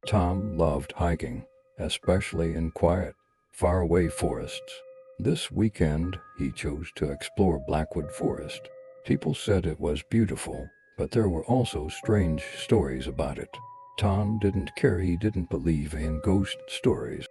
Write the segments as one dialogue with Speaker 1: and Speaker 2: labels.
Speaker 1: Tom loved hiking, especially in quiet, faraway forests. This weekend, he chose to explore Blackwood Forest. People said it was beautiful, but there were also strange stories about it. Tom didn't care, he didn't believe in ghost stories.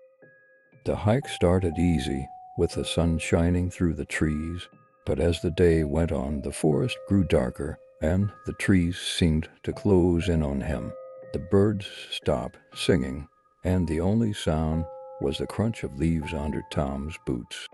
Speaker 1: The hike started easy, with the sun shining through the trees, but as the day went on, the forest grew darker, and the trees seemed to close in on him. The birds stopped singing, and the only sound was the crunch of leaves under Tom's boots.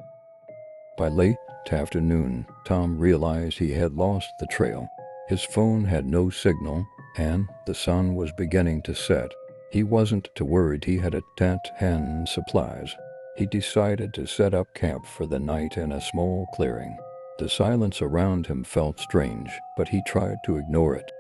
Speaker 1: By late afternoon, Tom realized he had lost the trail. His phone had no signal, and the sun was beginning to set. He wasn't too worried, he had a tent and supplies. He decided to set up camp for the night in a small clearing. The silence around him felt strange, but he tried to ignore it.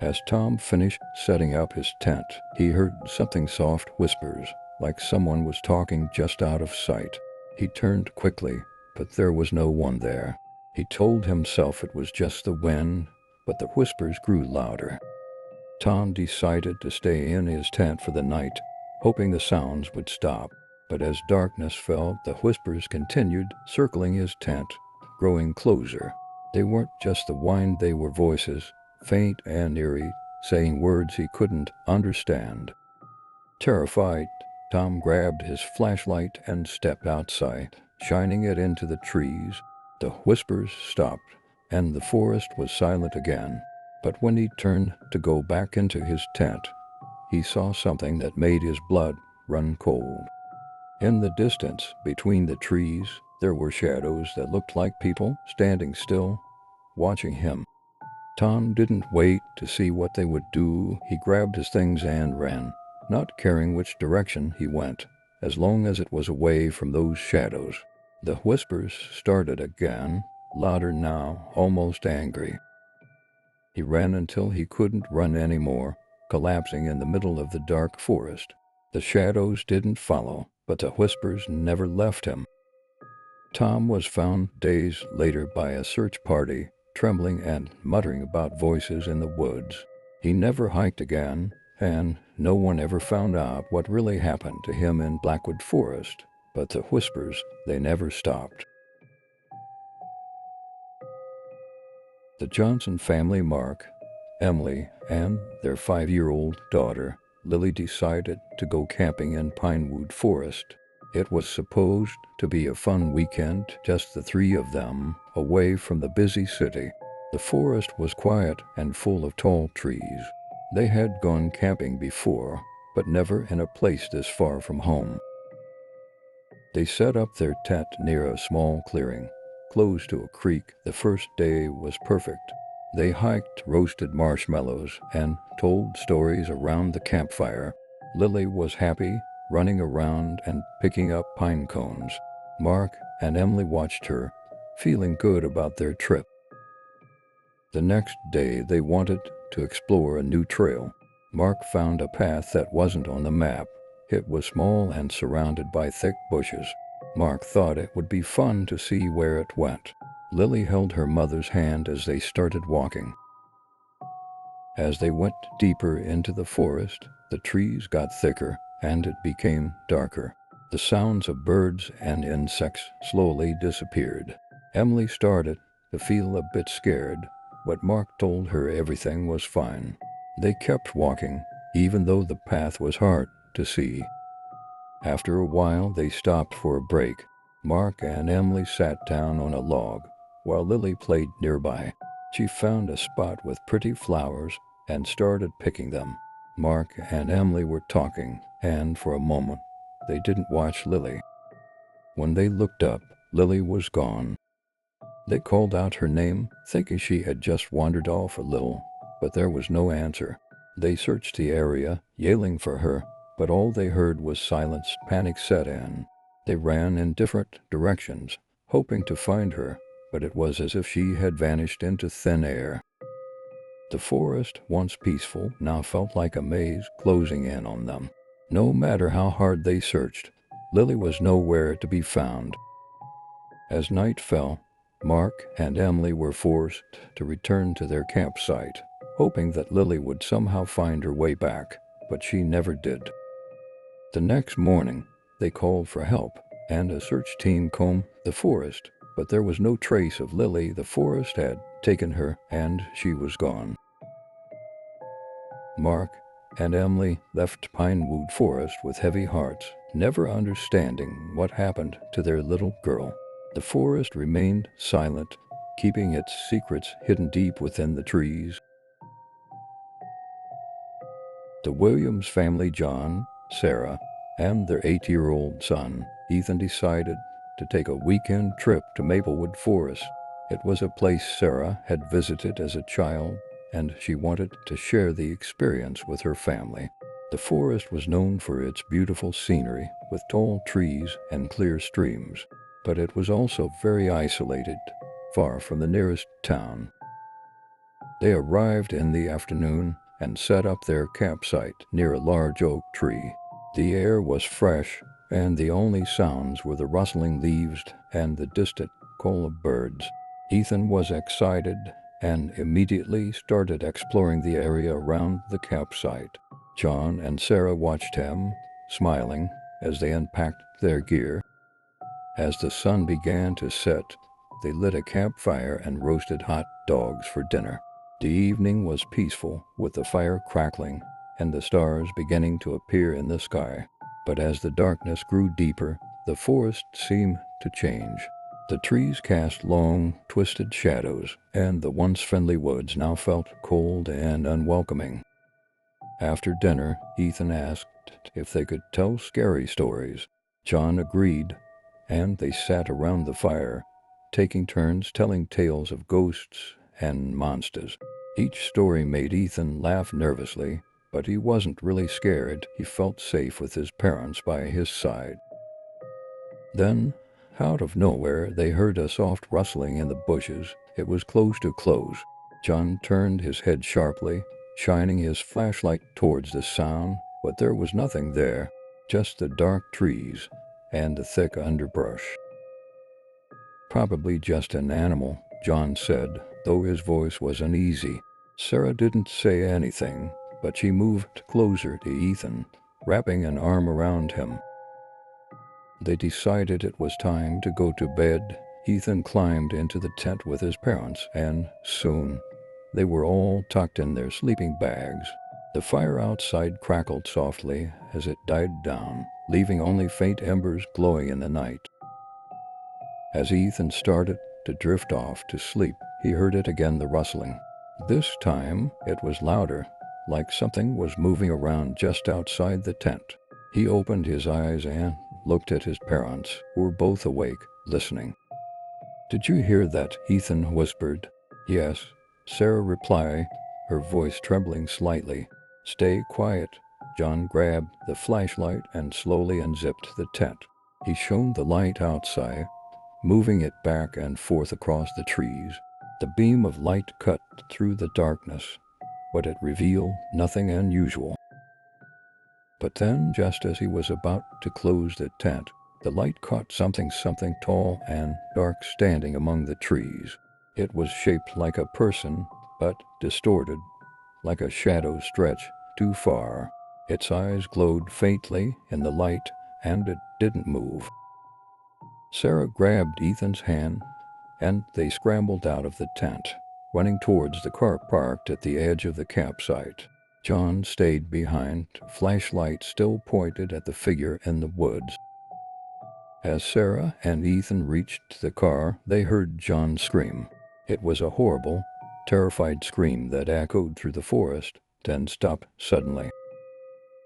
Speaker 1: As Tom finished setting up his tent, he heard something soft whispers, like someone was talking just out of sight. He turned quickly, but there was no one there. He told himself it was just the wind, but the whispers grew louder. Tom decided to stay in his tent for the night, hoping the sounds would stop. But as darkness fell, the whispers continued, circling his tent, growing closer. They weren't just the wind, they were voices, faint and eerie, saying words he couldn't understand. Terrified, Tom grabbed his flashlight and stepped outside, shining it into the trees. The whispers stopped, and the forest was silent again. But when he turned to go back into his tent, he saw something that made his blood run cold. In the distance, between the trees, there were shadows that looked like people standing still, watching him. Tom didn't wait to see what they would do. He grabbed his things and ran, not caring which direction he went, as long as it was away from those shadows. The whispers started again, louder now, almost angry. He ran until he couldn't run anymore, collapsing in the middle of the dark forest. The shadows didn't follow, but the whispers never left him. Tom was found days later by a search party, trembling and muttering about voices in the woods. He never hiked again, and no one ever found out what really happened to him in Blackwood Forest, but the whispers, they never stopped. The Johnson family, Mark, Emily, and their 5-year-old daughter, Lily, decided to go camping in Pinewood Forest. It was supposed to be a fun weekend, just the three of them, away from the busy city. The forest was quiet and full of tall trees. They had gone camping before, but never in a place this far from home. They set up their tent near a small clearing, close to a creek. The first day was perfect. They hiked, roasted marshmallows, and told stories around the campfire. Lily was happy, running around and picking up pine cones. Mark and Emily watched her, feeling good about their trip. The next day they wanted to explore a new trail. Mark found a path that wasn't on the map. It was small and surrounded by thick bushes. Mark thought it would be fun to see where it went. Lily held her mother's hand as they started walking. As they went deeper into the forest, the trees got thicker and it became darker. The sounds of birds and insects slowly disappeared. Emily started to feel a bit scared, but Mark told her everything was fine. They kept walking, even though the path was hard to see. After a while, they stopped for a break. Mark and Emily sat down on a log, while Lily played nearby. She found a spot with pretty flowers and started picking them. Mark and Emily were talking, and for a moment, they didn't watch Lily. When they looked up, Lily was gone. They called out her name, thinking she had just wandered off a little, but there was no answer. They searched the area, yelling for her, but all they heard was silence. Panic set in. They ran in different directions, hoping to find her, but it was as if she had vanished into thin air. The forest, once peaceful, now felt like a maze closing in on them. No matter how hard they searched, Lily was nowhere to be found. As night fell, Mark and Emily were forced to return to their campsite, hoping that Lily would somehow find her way back, but she never did. The next morning, they called for help, and a search team combed the forest, but there was no trace of Lily. The forest had taken her, and she was gone. Mark and Emily left Pinewood Forest with heavy hearts, never understanding what happened to their little girl. The forest remained silent, keeping its secrets hidden deep within the trees. The Williams family, John, Sarah, and their 8-year-old son, Ethan, decided to take a weekend trip to Maplewood Forest. It was a place Sarah had visited as a child, and she wanted to share the experience with her family. The forest was known for its beautiful scenery, with tall trees and clear streams, but it was also very isolated, far from the nearest town. They arrived in the afternoon and set up their campsite near a large oak tree. The air was fresh, and the only sounds were the rustling leaves and the distant call of birds. Ethan was excited and immediately started exploring the area around the campsite. John and Sarah watched him, smiling, as they unpacked their gear. As the sun began to set, they lit a campfire and roasted hot dogs for dinner. The evening was peaceful, with the fire crackling and the stars beginning to appear in the sky. But as the darkness grew deeper, the forest seemed to change. The trees cast long, twisted shadows, and the once friendly woods now felt cold and unwelcoming. After dinner, Ethan asked if they could tell scary stories. John agreed, and they sat around the fire, taking turns telling tales of ghosts and monsters. Each story made Ethan laugh nervously, but he wasn't really scared. He felt safe with his parents by his side. Then, out of nowhere, they heard a soft rustling in the bushes. It was close to close. John turned his head sharply, shining his flashlight towards the sound, but there was nothing there, just the dark trees and the thick underbrush. "Probably just an animal," John said, though his voice was uneasy. Sarah didn't say anything, but she moved closer to Ethan, wrapping an arm around him. They decided it was time to go to bed. Ethan climbed into the tent with his parents, and soon they were all tucked in their sleeping bags. The fire outside crackled softly as it died down, leaving only faint embers glowing in the night. As Ethan started to drift off to sleep, he heard it again, the rustling. This time it was louder, like something was moving around just outside the tent. He opened his eyes and looked at his parents, who were both awake, listening. "Did you hear that?" Ethan whispered. "Yes," Sarah replied, her voice trembling slightly. "Stay quiet." John grabbed the flashlight and slowly unzipped the tent. He shone the light outside, moving it back and forth across the trees. The beam of light cut through the darkness, but it revealed nothing unusual. But then, just as he was about to close the tent, the light caught something tall and dark standing among the trees. It was shaped like a person, but distorted, like a shadow stretched too far. Its eyes glowed faintly in the light, and it didn't move. Sarah grabbed Ethan's hand, and they scrambled out of the tent, running towards the car parked at the edge of the campsite. John stayed behind, flashlight still pointed at the figure in the woods. As Sarah and Ethan reached the car, they heard John scream. It was a horrible, terrified scream that echoed through the forest, then stopped suddenly.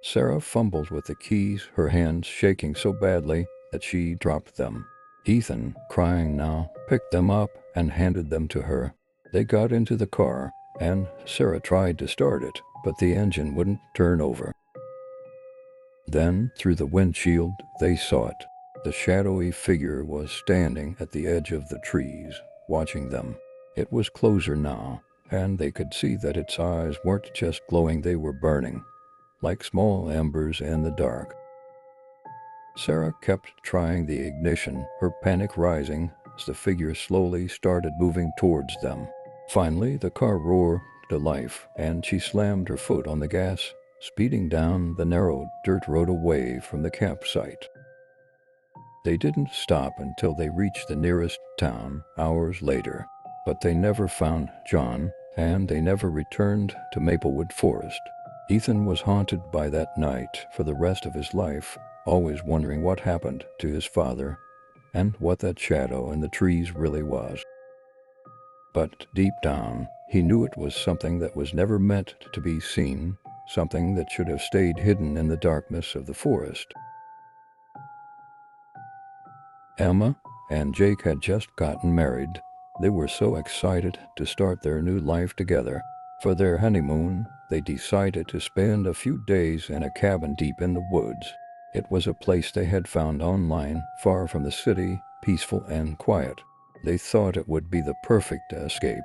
Speaker 1: Sarah fumbled with the keys, her hands shaking so badly that she dropped them. Ethan, crying now, picked them up and handed them to her. They got into the car, and Sarah tried to start it, but the engine wouldn't turn over. Then, through the windshield, they saw it. The shadowy figure was standing at the edge of the trees, watching them. It was closer now, and they could see that its eyes weren't just glowing, they were burning, like small embers in the dark. Sarah kept trying the ignition, her panic rising as the figure slowly started moving towards them. Finally, the car roared to life, and she slammed her foot on the gas speeding down the narrow dirt road away from the campsite. They didn't stop until they reached the nearest town hours later, but they never found John, and they never returned to Maplewood Forest. Ethan was haunted by that night for the rest of his life, always wondering what happened to his father and what that shadow in the trees really was. But deep down, he knew it was something that was never meant to be seen, something that should have stayed hidden in the darkness of the forest. Emma and Jake had just gotten married. They were so excited to start their new life together. For their honeymoon, they decided to spend a few days in a cabin deep in the woods. It was a place they had found online, far from the city, peaceful and quiet. They thought it would be the perfect escape.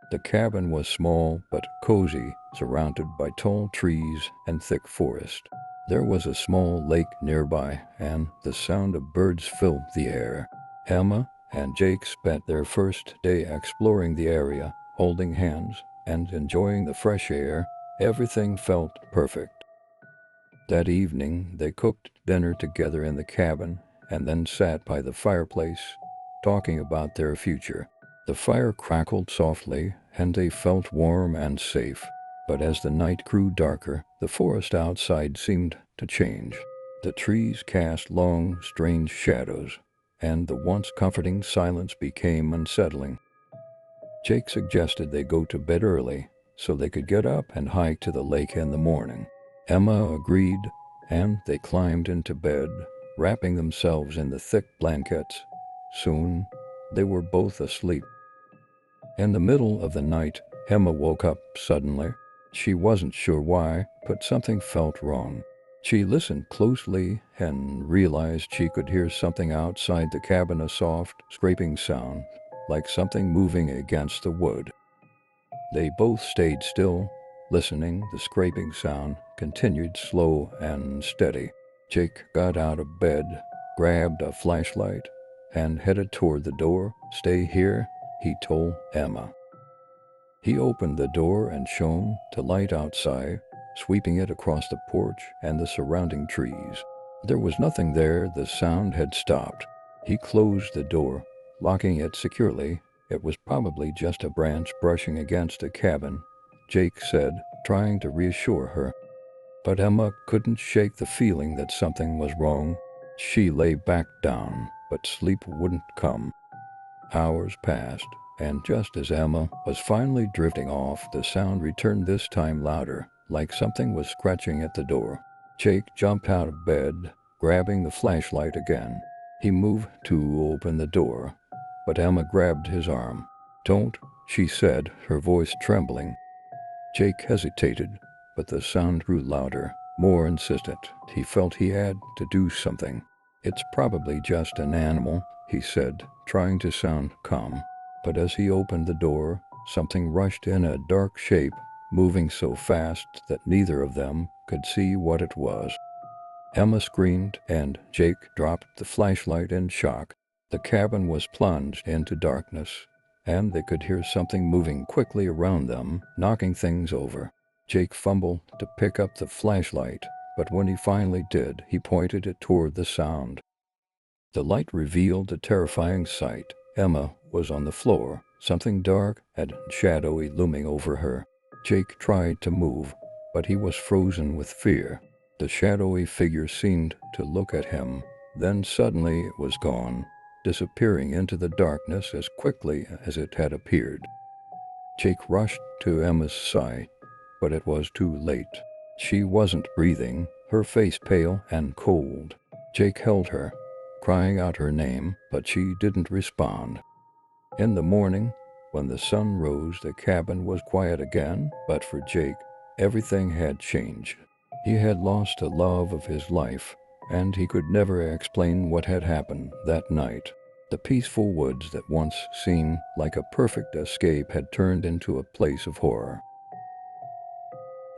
Speaker 1: The cabin was small but cozy, surrounded by tall trees and thick forest. There was a small lake nearby, and the sound of birds filled the air. Emma and Jake spent their first day exploring the area, holding hands and enjoying the fresh air. Everything felt perfect. That evening, they cooked dinner together in the cabin and then sat by the fireplace, talking about their future. The fire crackled softly, and they felt warm and safe. But as the night grew darker, the forest outside seemed to change. The trees cast long, strange shadows, and the once comforting silence became unsettling. Jake suggested they go to bed early so they could get up and hike to the lake in the morning. Emma agreed, and they climbed into bed, wrapping themselves in the thick blankets. Soon, they were both asleep. In the middle of the night, Emma woke up suddenly. She wasn't sure why, but something felt wrong. She listened closely and realized she could hear something outside the cabin, a soft, scraping sound, like something moving against the wood. They both stayed still, listening. The scraping sound continued slow and steady. Jake got out of bed, grabbed a flashlight, and headed toward the door. "Stay here," he told Emma. He opened the door and shone the light outside, sweeping it across the porch and the surrounding trees. There was nothing there. The sound had stopped. He closed the door, locking it securely. "It was probably just a branch brushing against the cabin," Jake said, trying to reassure her. But Emma couldn't shake the feeling that something was wrong. She lay back down, but sleep wouldn't come. Hours passed, and just as Emma was finally drifting off, the sound returned, this time louder, like something was scratching at the door. Jake jumped out of bed, grabbing the flashlight again. He moved to open the door, but Emma grabbed his arm. "Don't," she said, her voice trembling. Jake hesitated, but the sound grew louder, more insistent. He felt he had to do something. "It's probably just an animal," he said, trying to sound calm. But as he opened the door, something rushed in, a dark shape, moving so fast that neither of them could see what it was. Emma screamed, and Jake dropped the flashlight in shock. The cabin was plunged into darkness, and they could hear something moving quickly around them, knocking things over. Jake fumbled to pick up the flashlight, but when he finally did, he pointed it toward the sound. The light revealed a terrifying sight. Emma was on the floor, something dark and shadowy looming over her. Jake tried to move, but he was frozen with fear. The shadowy figure seemed to look at him, then suddenly it was gone, disappearing into the darkness as quickly as it had appeared. Jake rushed to Emma's side, but it was too late. She wasn't breathing, her face pale and cold. Jake held her, crying out her name, but she didn't respond. In the morning, when the sun rose, the cabin was quiet again, but for Jake, everything had changed. He had lost the love of his life, and he could never explain what had happened that night. The peaceful woods that once seemed like a perfect escape had turned into a place of horror.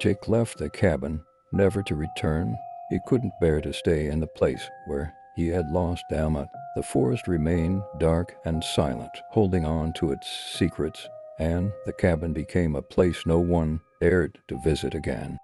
Speaker 1: Jake left the cabin, never to return. He couldn't bear to stay in the place where he had lost Emma. The forest remained dark and silent, holding on to its secrets, and the cabin became a place no one dared to visit again.